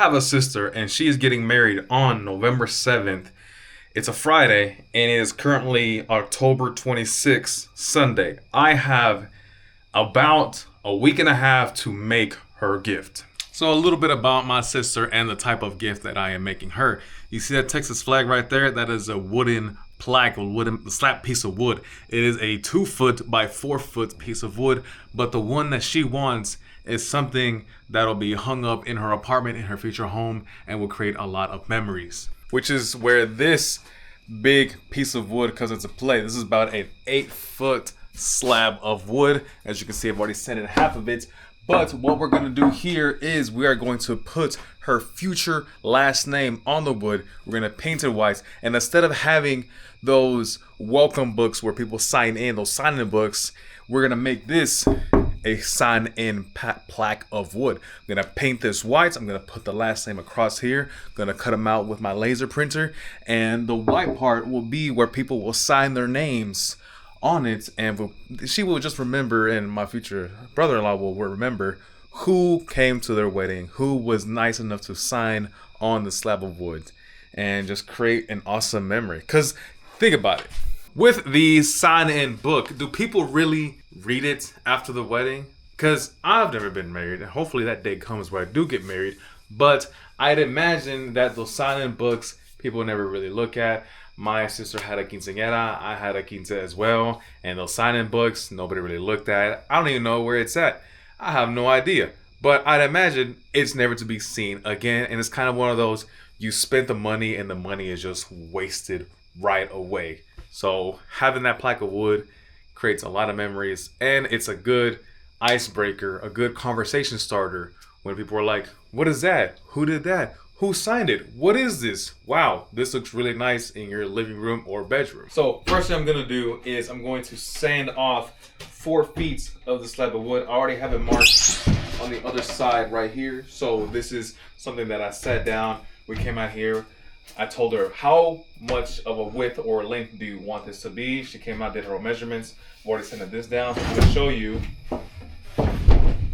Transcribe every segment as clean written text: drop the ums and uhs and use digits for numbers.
have a sister, and she is getting married on November 7th. It's a Friday, and it is currently October 26th, Sunday. I have about a week and a half to make her gift. So a little bit about my sister and the type of gift that I am making her. You see that Texas flag right there? That is a wooden plaque, a wooden slab piece of wood. It is a 2 foot by 4 foot piece of wood, but the one that she wants is something that'll be hung up in her apartment in her future home and will create a lot of memories. Which is where this big piece of wood comes into play. This is about an 8 foot slab of wood. As you can see, I've already sanded half of it. But what we're going to do here is we are going to put her future last name on the wood. We're going to paint it white. And instead of having those welcome books where people sign in, those sign-in books, we're going to make this a sign-in plaque of wood. I'm going to paint this white. I'm going to put the last name across here. I'm going to cut them out with my laser printer. And the white part will be where people will sign their names on it, and she will just remember, and my future brother-in-law will remember who came to their wedding, who was nice enough to sign on the slab of wood, and just create an awesome memory. Because think about it, with the sign-in book, do people really read it after the wedding? Because I've never been married, and hopefully that day comes where I do get married, but I'd imagine that those sign-in books people never really look at. My sister had a quinceañera, I had a quince as well, and those sign-in books, nobody really looked at. I don't even know where it's at. I have no idea. But I'd imagine it's never to be seen again, and it's kind of one of those, you spent the money and the money is just wasted right away. So having that plaque of wood creates a lot of memories, and it's a good icebreaker, a good conversation starter when people are like, what is that? Who did that? Who signed it? What is this? Wow, this looks really nice in your living room or bedroom. So first thing I'm gonna do is I'm going to sand off 4 feet of the slab of wood. I already have it marked on the other side right here. So this is something that I sat down. We came out here. I told her, how much of a width or length do you want this to be? She came out, did her own measurements. I've already sanded this down. I'm gonna show you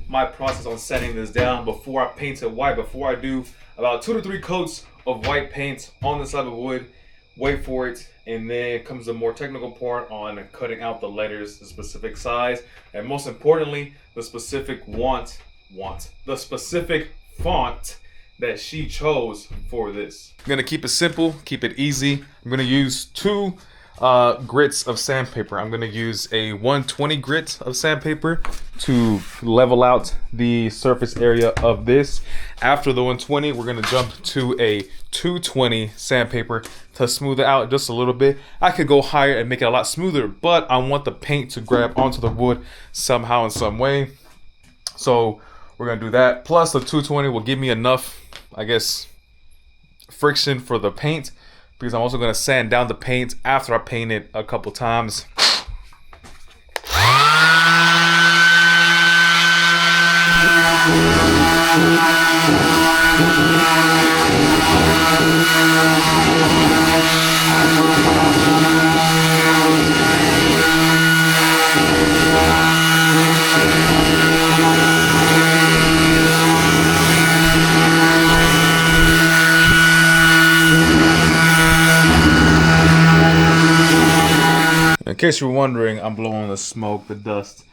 my process on sanding this down before I paint it white, before I do about 2 to 3 coats of white paint on the slab of wood. Wait for it, and then comes the more technical part on cutting out the letters, the specific size, and most importantly, the specific the specific font that she chose for this. I'm gonna keep it simple, keep it easy. I'm gonna use 2 grits of sandpaper. I'm gonna use a 120 grit of sandpaper to level out the surface area of this. After the 120, we're gonna jump to a 220 sandpaper to smooth it out just a little bit. I could go higher and make it a lot smoother, but I want the paint to grab onto the wood somehow in some way. So we're gonna do that. Plus the 220 will give me enough, I guess, friction for the paint, because I'm also going to sand down the paint after I paint it a couple times. In case you're wondering, I'm blowing the smoke, the dust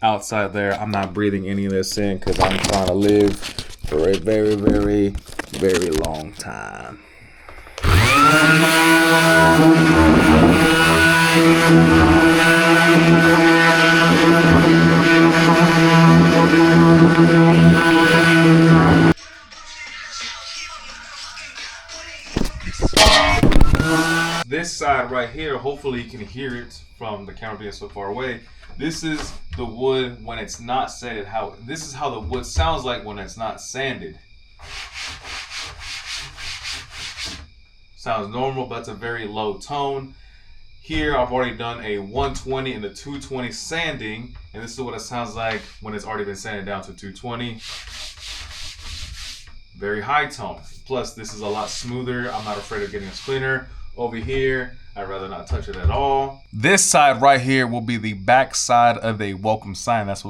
outside there. I'm not breathing any of this in because I'm trying to live for a very, very, very long time. This side right here, hopefully you can hear it from the camera being so far away. This is the wood when it's not sanded. This is how the wood sounds like when it's not sanded. Sounds normal, but it's a very low tone. Here I've already done a 120 and a 220 sanding, and this is what it sounds like when it's already been sanded down to 220. Very high tone. Plus this is a lot smoother. I'm not afraid of getting a splinter Over here, I'd rather not touch it at all. This side right here will be the back side of a welcome sign. That's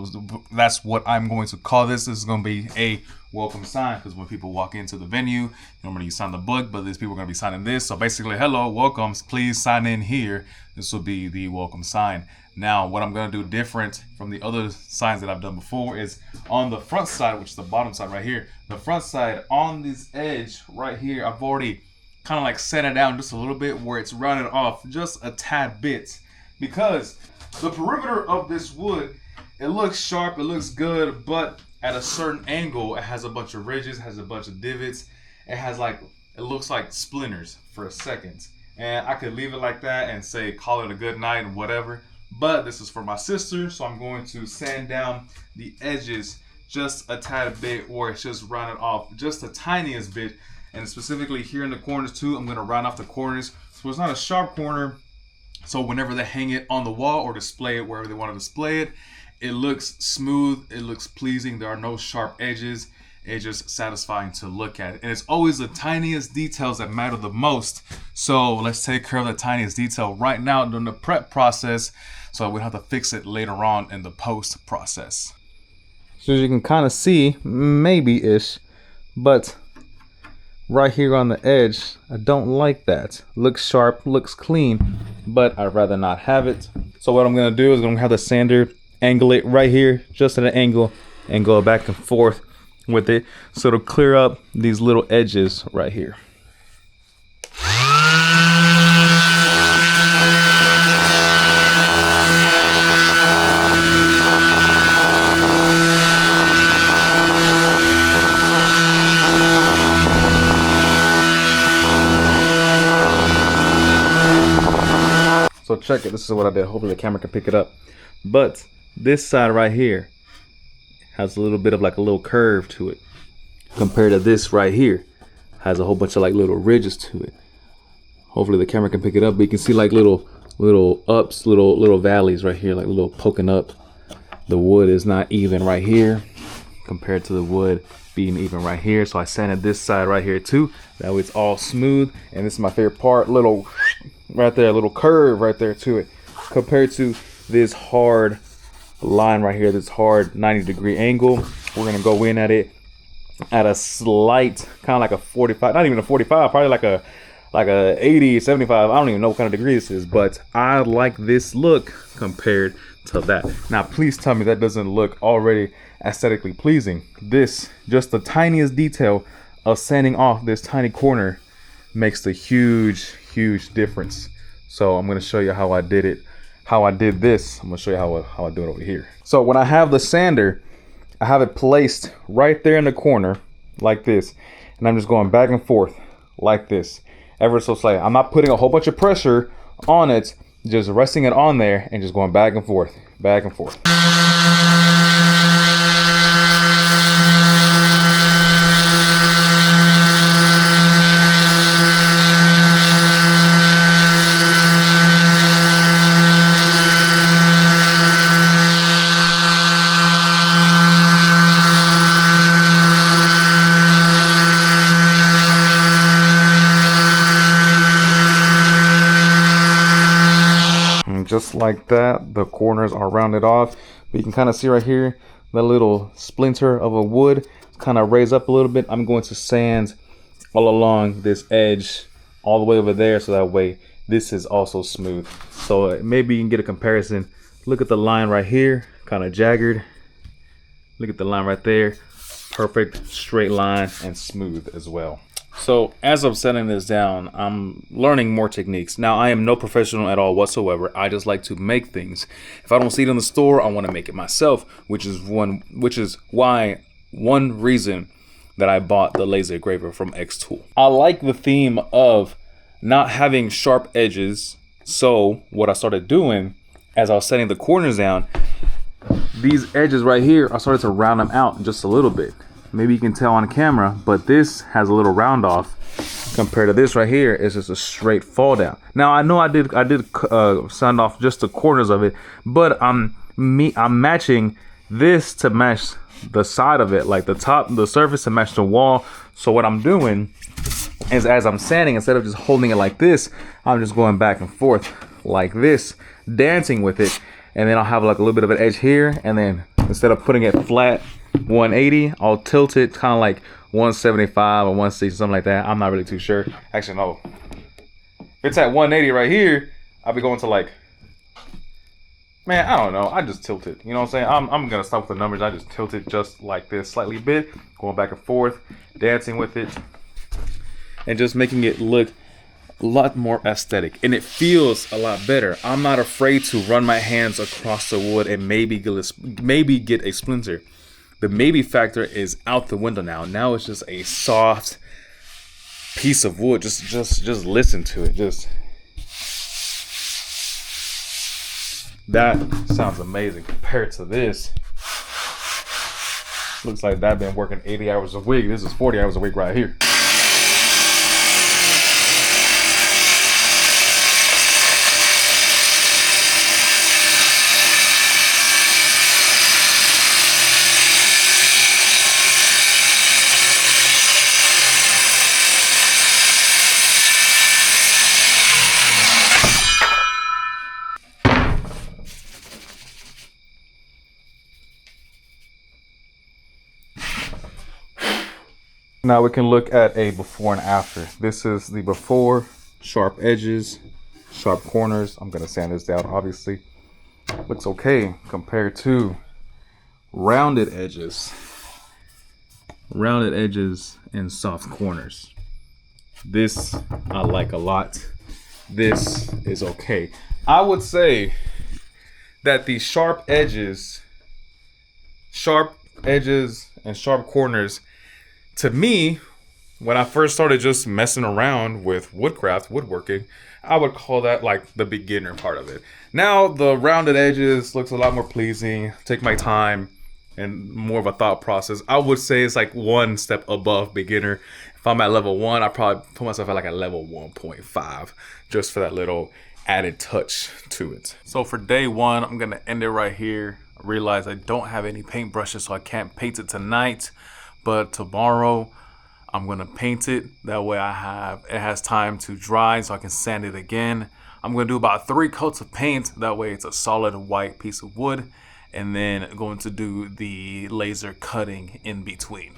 what I'm going to call this. This is going to be a welcome sign, because when people walk into the venue, normally you sign the book, but these people are going to be signing this. So basically, hello, welcomes, please sign in here. This will be the welcome sign. Now, what I'm going to do different from the other signs that I've done before is on the front side, which is the bottom side right here. The front side on this edge right here, I've already kind of like set it down just a little bit where it's rounded off just a tad bit, because the perimeter of this wood, it looks sharp, it looks good, but at a certain angle, it has a bunch of ridges, has a bunch of divots. It looks like splinters for a second. And I could leave it like that and say, call it a good night and whatever. But this is for my sister, so I'm going to sand down the edges just a tad bit, where it's just rounded off just the tiniest bit. And specifically here in the corners too, I'm gonna round off the corners. So it's not a sharp corner. So whenever they hang it on the wall or display it wherever they want to display it, it looks smooth, it looks pleasing. There are no sharp edges. It's just satisfying to look at. And it's always the tiniest details that matter the most. So let's take care of the tiniest detail right now during the prep process, so we don't have to fix it later on in the post process. So as you can kind of see, maybe-ish, but right here on the edge, I don't like that. Looks sharp, looks clean, but I'd rather not have it. So what I'm gonna do is I'm gonna have the sander angle it right here, just at an angle, and go back and forth with it, so it'll clear up these little edges right here. So check it, this is what I did. Hopefully the camera can pick it up. But this side right here has a little bit of like a little curve to it, compared to this right here has a whole bunch of like little ridges to it. Hopefully the camera can pick it up, but you can see like little ups, little valleys right here, like little poking up. The wood is not even right here compared to the wood being even right here. So I sanded this side right here too, that way it's all smooth. And this is my favorite part, little right there, little curve right there to it, compared to this hard line right here, this hard 90-degree angle. We're gonna go in at it at a slight, kind of like a 45, not even a 45, probably like a 80, 75. I don't even know what kind of degree this is, but I like this look compared to that. Now please tell me that doesn't look already aesthetically pleasing. This, just the tiniest detail of sanding off this tiny corner, makes the huge difference. So I'm going to show you how I did it, how I did this. I'm going to show you how I do it over here. So when I have the sander, I have it placed right there in the corner like this, and I'm just going back and forth like this, ever so slightly. I'm not putting a whole bunch of pressure on it, just resting it on there and just going back and forth, back and forth. Just like that, the corners are rounded off. But you can kind of see right here, the little splinter of a wood kind of raised up a little bit. I'm going to sand all along this edge all the way over there, so that way this is also smooth. So maybe you can get a comparison. Look at the line right here, kind of jagged. Look at the line right there, perfect straight line and smooth as well. So as I'm setting this down, I'm learning more techniques. Now, I am no professional at all whatsoever. I just like to make things. If I don't see it in the store, I want to make it myself, which is why one reason that I bought the laser engraver from Xtool. I like the theme of not having sharp edges. So what I started doing as I was setting the corners down, these edges right here, I started to round them out just a little bit. Maybe you can tell on camera, but this has a little round off compared to this right here. It's just a straight fall down. Now I know I did sand off just the corners of it, but I'm matching this to match the side of it, like the top, the surface to match the wall. So what I'm doing is as I'm sanding, instead of just holding it like this, I'm just going back and forth like this, dancing with it. And then I'll have like a little bit of an edge here, and then instead of putting it flat 180, I'll tilt it kind of like 175 or 160, something like that. I'm not really too sure. Actually, no. If it's at 180 right here, I'll be going to like, man, I don't know. I just tilt it. You know what I'm saying? I'm going to stop with the numbers. I just tilt it just like this, slightly bit, going back and forth, dancing with it, and just making it look a lot more aesthetic, and it feels a lot better. I'm not afraid to run my hands across the wood and maybe get a splinter. The maybe factor is out the window now. Now it's just a soft piece of wood. Just listen to it. That sounds amazing compared to this. Looks like that been working 80 hours a week. This is 40 hours a week right here. Now we can look at a before and after. This is the before, sharp edges, sharp corners. I'm gonna sand this down, obviously. Looks okay compared to rounded edges and soft corners. This I like a lot. This is okay. I would say that the sharp edges and sharp corners, to me, when I first started just messing around with woodworking, I would call that like the beginner part of it. Now the rounded edges looks a lot more pleasing, take my time, and more of a thought process. I would say it's like one step above beginner. If I'm at level 1, I probably put myself at like a level 1.5, just for that little added touch to it. So for day 1, I'm gonna end it right here. I realize I don't have any paintbrushes, so I can't paint it tonight. But tomorrow I'm gonna paint it. That way it has time to dry so I can sand it again. I'm gonna do about 3 coats of paint. That way it's a solid white piece of wood. And then going to do the laser cutting in between.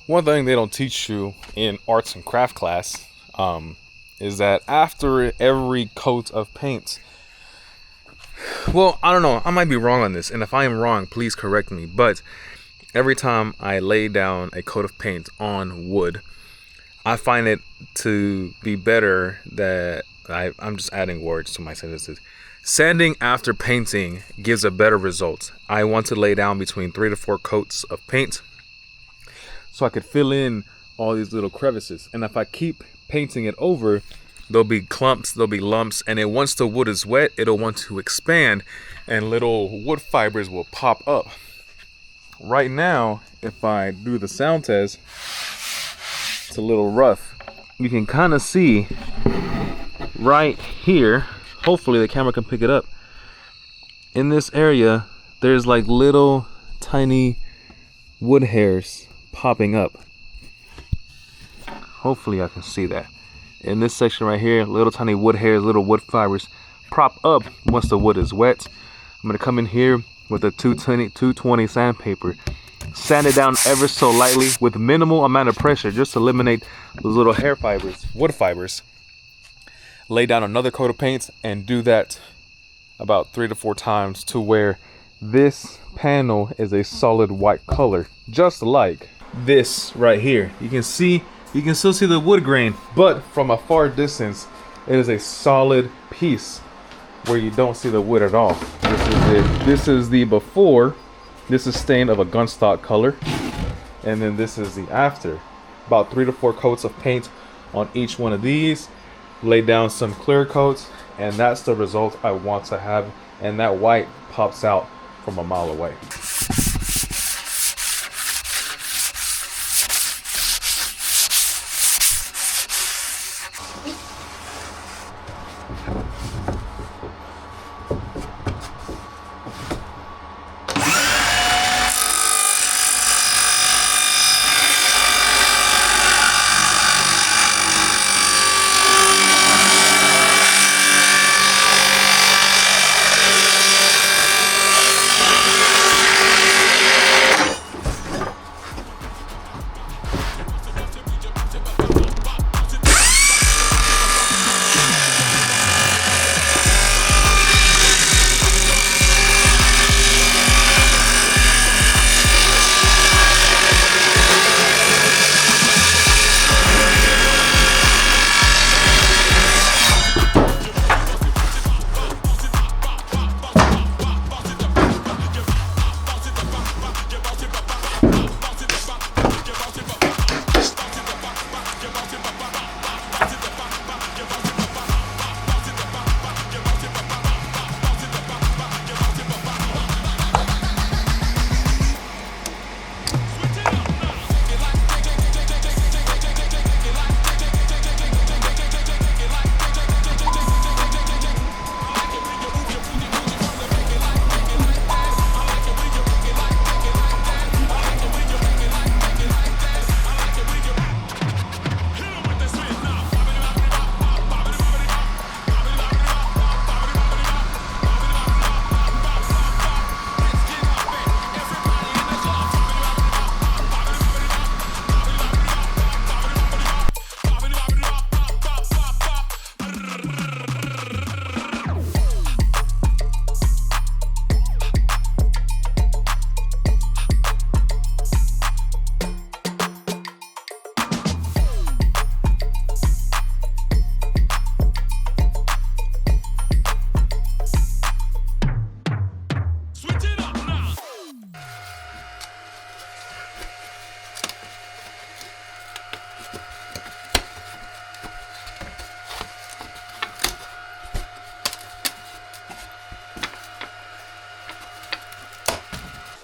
One thing they don't teach you in arts and craft class is that after every coat of paint, well, I don't know, I might be wrong on this, and if I am wrong, please correct me, but every time I lay down a coat of paint on wood, I find it to be better that I'm just adding words to my sentences. Sanding after painting gives a better result. I want to lay down between 3 to 4 coats of paint so I could fill in all these little crevices. And if I keep painting it over, there'll be clumps, there'll be lumps, and then once the wood is wet, it'll want to expand and little wood fibers will pop up. Right now, if I do the sound test, it's a little rough. You can kind of see right here, hopefully the camera can pick it up. In this area, there's like little tiny wood hairs popping up. Hopefully I can see that. In this section right here, little tiny wood hairs, little wood fibers prop up once the wood is wet. I'm gonna come in here with a 220 sandpaper, sand it down ever so lightly with minimal amount of pressure, just to eliminate those little hair fibers, wood fibers. Lay down another coat of paint and do that about 3 to 4 times to where this panel is a solid white color, just like this right here. You can still see the wood grain, but from a far distance it is a solid piece where you don't see the wood at all. This is it. This is the before, This is stained of a gunstock color. And then this is the after. About 3 to 4 coats of paint on each one of these. Lay down some clear coats, and that's the result I want to have. And that white pops out from a mile away.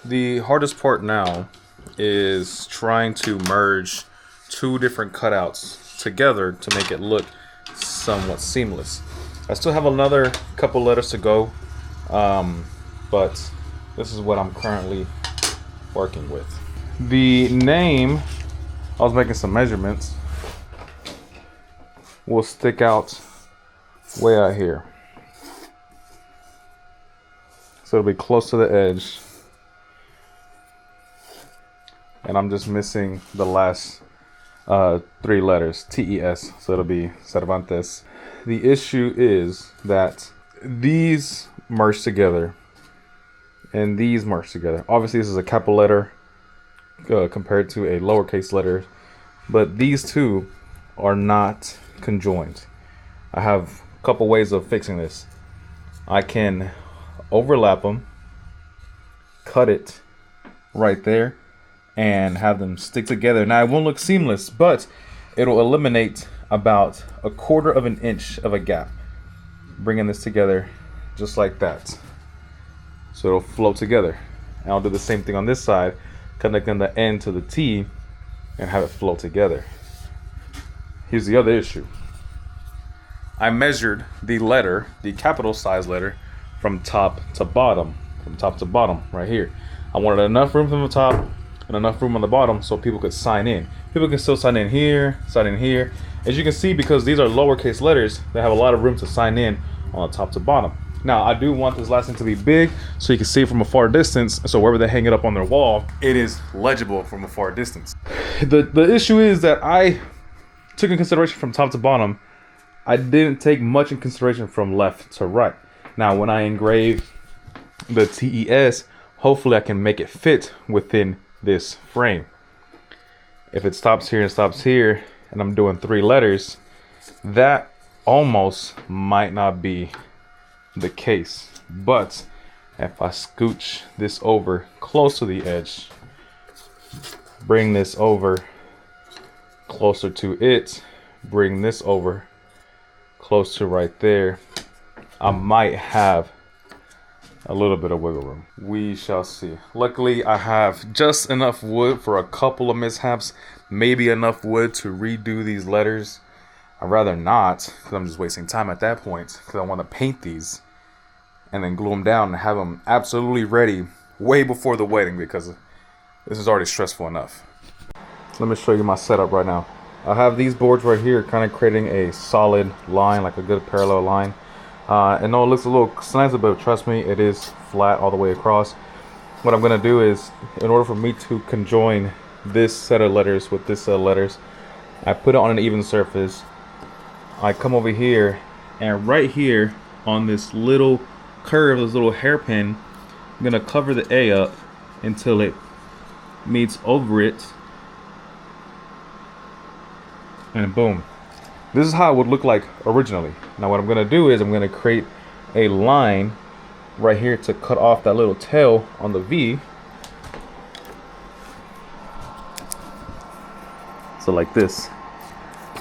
The hardest part now is trying to merge 2 different cutouts together to make it look somewhat seamless. I still have another couple letters to go, but this is what I'm currently working with. The name, I was making some measurements, will stick out way out here. So it'll be close to the edge. And I'm just missing the last 3 letters, TES, so it'll be Cervantes. The issue is that these merge together and these merge together. Obviously this is a capital letter compared to a lowercase letter, but these 2 are not conjoined. I have a couple ways of fixing this. I can overlap them, cut it right there, and have them stick together. Now it won't look seamless, but it'll eliminate about 1/4 of an inch of a gap. Bringing this together just like that. So it'll flow together. And I'll do the same thing on this side, connecting the N to the T and have it flow together. Here's the other issue. I measured the letter, the capital size letter, from top to bottom. From top to bottom, right here. I wanted enough room from the top and enough room on the bottom so people could sign in. People can still sign in here, sign in here. As you can see, because these are lowercase letters, they have a lot of room to sign in on the top to bottom. Now, I do want this last thing to be big so you can see it from a far distance. So wherever they hang it up on their wall, it is legible from a far distance. The issue is that I took in consideration from top to bottom. I didn't take much in consideration from left to right. Now, when I engrave the TES, hopefully I can make it fit within this frame. If it stops here and stops here and I'm doing 3 letters, that almost might not be the case. But If I scooch this over close to the edge, bring this over closer to it, bring this over close to right there, I might have a little bit of wiggle room. We shall see. Luckily, I have just enough wood for a couple of mishaps, maybe enough wood to redo these letters. I'd rather not, because I'm just wasting time at that point, because I want to paint these and then glue them down and have them absolutely ready way before the wedding, because this is already stressful enough. Let me show you my setup right now. I have these boards right here kind of creating a solid line, like a good parallel line. And though it looks a little slanted, but trust me, it is flat all the way across. What I'm going to do is, in order for me to conjoin this set of letters with this set of letters, I put it on an even surface. I come over here, and right here on this little curve, this little hairpin, I'm going to cover the A up until it meets over it. And boom. This is how it would look like originally. Now what I'm going to do is I'm going to create a line right here to cut off that little tail on the V. So like this.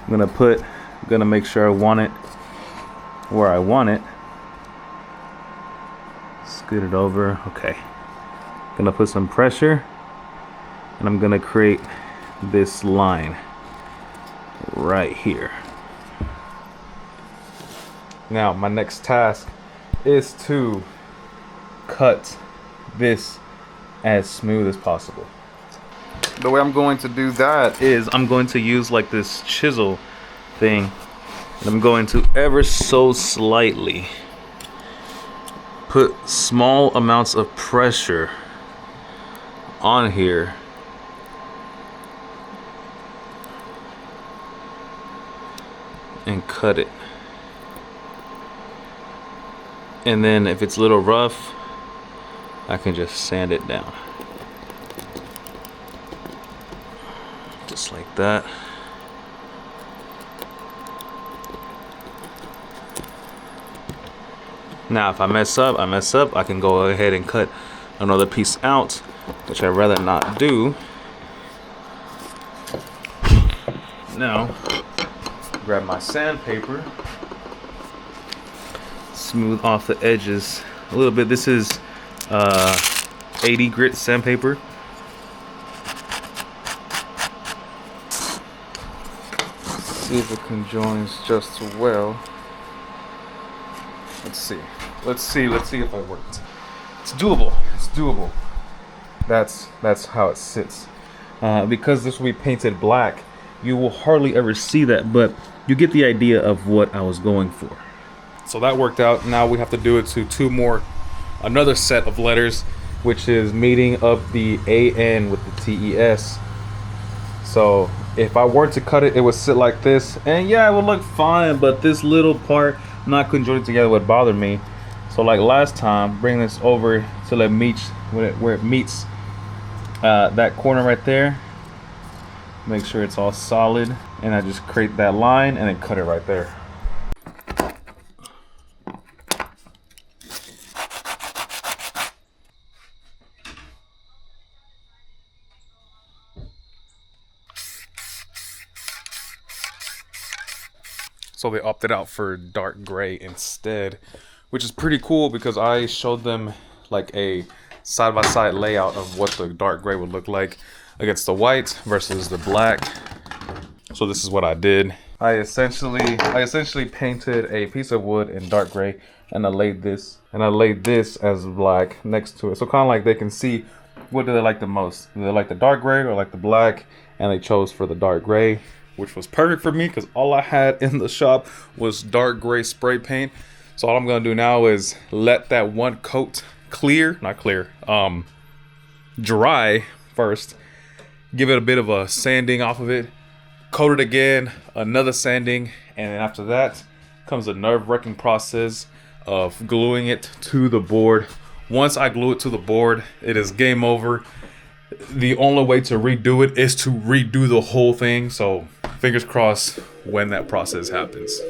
I'm going to make sure I want it where I want it. Scoot it over. Okay. Going to put some pressure, and I'm going to create this line right here. Now my next task is to cut this as smooth as possible. The way I'm going to do that is I'm going to use like this chisel thing, and I'm going to ever so slightly put small amounts of pressure on here and cut it. And then if it's a little rough, I can just sand it down. Just like that. Now if I mess up, I can go ahead and cut another piece out, which I'd rather not do. Now, grab my sandpaper. Smooth off the edges a little bit. This is 80 grit sandpaper. See if it conjoins just well. Let's see if it worked. It's doable. That's how it sits. Because this will be painted black, you will hardly ever see that, but you get the idea of what I was going for. So that worked out. Now we have to do it to another set of letters, which is meeting of the AN with the TES. So if I were to cut it, it would sit like this, and yeah, it would look fine, but this little part not conjoined together would bother me. So like last time, bring this over till it meets where it meets that corner right there. Make sure it's all solid, and I just create that line and then cut it right there. So they opted out for dark gray instead, which is pretty cool because I showed them like a side-by-side layout of what the dark gray would look like against the white versus the black. So this is what I did. I essentially painted a piece of wood in dark gray, and I laid this as black next to it. So kind of like they can see what do they like the most. Do they like the dark gray or like the black? And they chose for the dark gray, which was perfect for me because all I had in the shop was dark gray spray paint. So all I'm gonna do now is let that one coat dry first, give it a bit of a sanding off of it, coat it again, another sanding, and then after that comes the nerve-wracking process of gluing it to the board. Once I glue it to the board, it is game over. The only way to redo it is to redo the whole thing. So fingers crossed when that process happens.